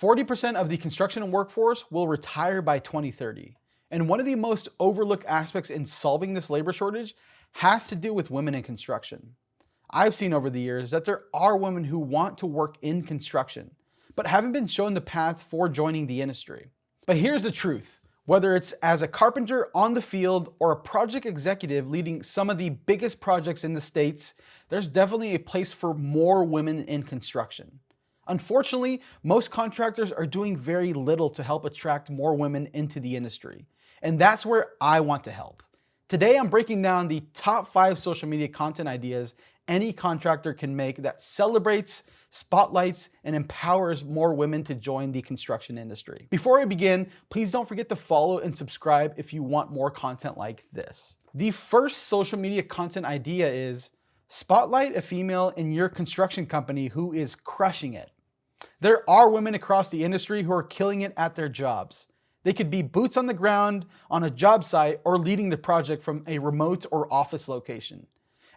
40% of the construction workforce will retire by 2030. And one of the most overlooked aspects in solving this labor shortage has to do with women in construction. I've seen over the years that there are women who want to work in construction, but haven't been shown the path for joining the industry. But here's the truth. Whether it's as a carpenter on the field or a project executive leading some of the biggest projects in the States, there's definitely a place for more women in construction. Unfortunately, most contractors are doing very little to help attract more women into the industry. And that's where I want to help. Today, I'm breaking down the top 5 social media content ideas any contractor can make that celebrates, spotlights, and empowers more women to join the construction industry. Before I begin, please don't forget to follow and subscribe if you want more content like this. The first social media content idea is spotlight a female in your construction company who is crushing it. There are women across the industry who are killing it at their jobs. They could be boots on the ground on a job site or leading the project from a remote or office location.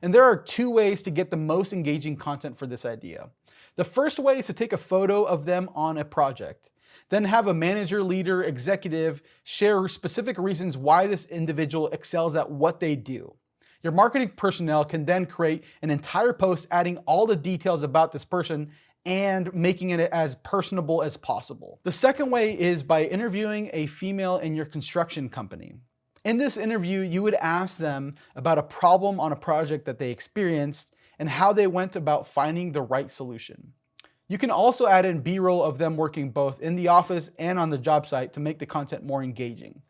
And there are 2 ways to get the most engaging content for this idea. The first way is to take a photo of them on a project, then have a manager, leader, executive share specific reasons why this individual excels at what they do. Your marketing personnel can then create an entire post adding all the details about this person and making it as personable as possible. The second way is by interviewing a female in your construction company. In this interview, you would ask them about a problem on a project that they experienced and how they went about finding the right solution. You can also add in B-roll of them working both in the office and on the job site to make the content more engaging.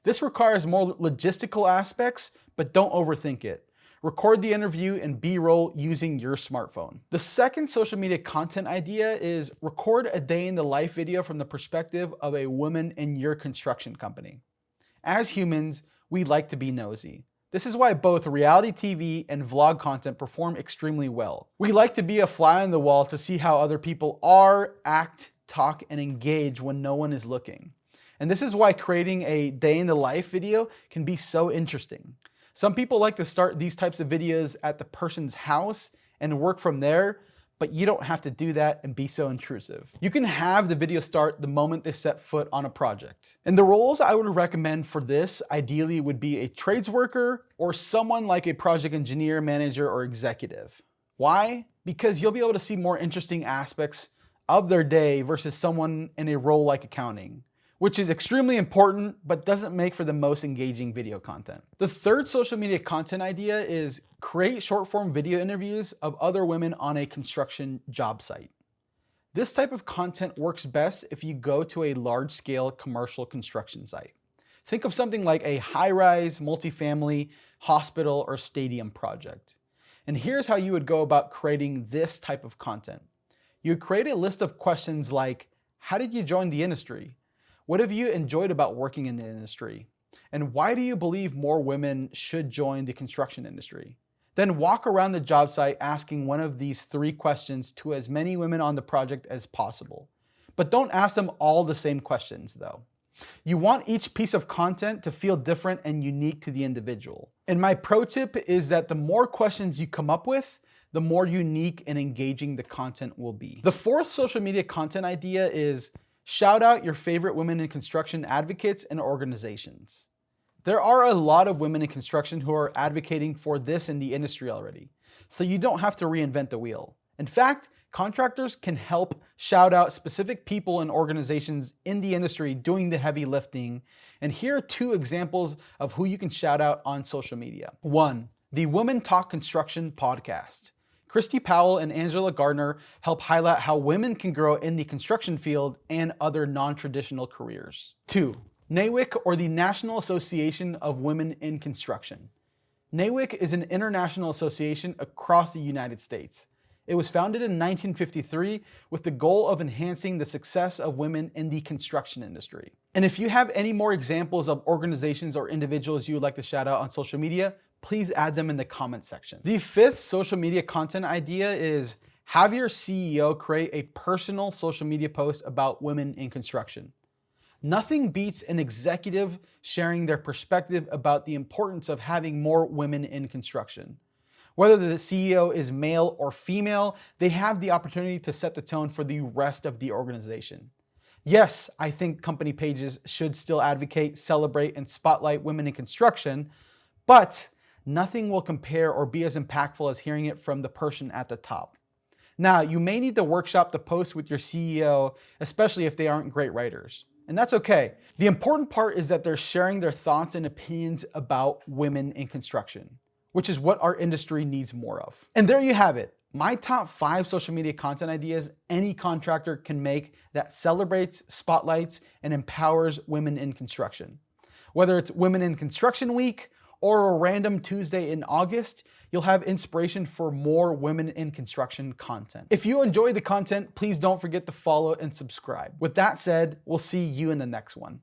This requires more logistical aspects, but don't overthink it. Record the interview and B-roll using your smartphone. The second social media content idea is record a day in the life video from the perspective of a woman in your construction company. As humans, we like to be nosy. This is why both reality TV and vlog content perform extremely well. We like to be a fly on the wall to see how other people are, act, talk, and engage when no one is looking. And this is why creating a day in the life video can be so interesting. Some people like to start these types of videos at the person's house and work from there, but you don't have to do that and be so intrusive. You can have the video start the moment they set foot on a project. And the roles I would recommend for this ideally would be a trades worker or someone like a project engineer, manager, or executive. Why? Because you'll be able to see more interesting aspects of their day versus someone in a role like accounting, which is extremely important, but doesn't make for the most engaging video content. The third social media content idea is create short form video interviews of other women on a construction job site. This type of content works best if you go to a large scale commercial construction site. Think of something like a high-rise, multifamily, hospital, or stadium project. And here's how you would go about creating this type of content. You would create a list of questions like, how did you join the industry? What have you enjoyed about working in the industry? And why do you believe more women should join the construction industry? Then walk around the job site asking one of these 3 questions to as many women on the project as possible. But don't ask them all the same questions though. You want each piece of content to feel different and unique to the individual. And my pro tip is that the more questions you come up with, the more unique and engaging the content will be. The fourth social media content idea is shout out your favorite women in construction advocates and organizations. There are a lot of women in construction who are advocating for this in the industry already, so you don't have to reinvent the wheel. In fact, contractors can help shout out specific people and organizations in the industry doing the heavy lifting, and here are 2 examples of who you can shout out on social media. 1, the Women Talk Construction podcast. Christy Powell and Angela Gardner help highlight how women can grow in the construction field and other non-traditional careers. 2, NAWIC, or the National Association of Women in Construction. NAWIC is an international association across the United States. It was founded in 1953 with the goal of enhancing the success of women in the construction industry. And if you have any more examples of organizations or individuals you would like to shout out on social media, please add them in the comment section. The 5th social media content idea is have your CEO create a personal social media post about women in construction. Nothing beats an executive sharing their perspective about the importance of having more women in construction. Whether the CEO is male or female, they have the opportunity to set the tone for the rest of the organization. Yes, I think company pages should still advocate, celebrate, and spotlight women in construction, but nothing will compare or be as impactful as hearing it from the person at the top. Now, you may need to workshop the post with your CEO, especially if they aren't great writers. And that's okay. The important part is that they're sharing their thoughts and opinions about women in construction, which is what our industry needs more of. And there you have it. My top 5 social media content ideas any contractor can make that celebrates, spotlights, and empowers women in construction. Whether it's Women in Construction Week or a random Tuesday in August, you'll have inspiration for more women in construction content. If you enjoy the content, please don't forget to follow and subscribe. With that said, we'll see you in the next one.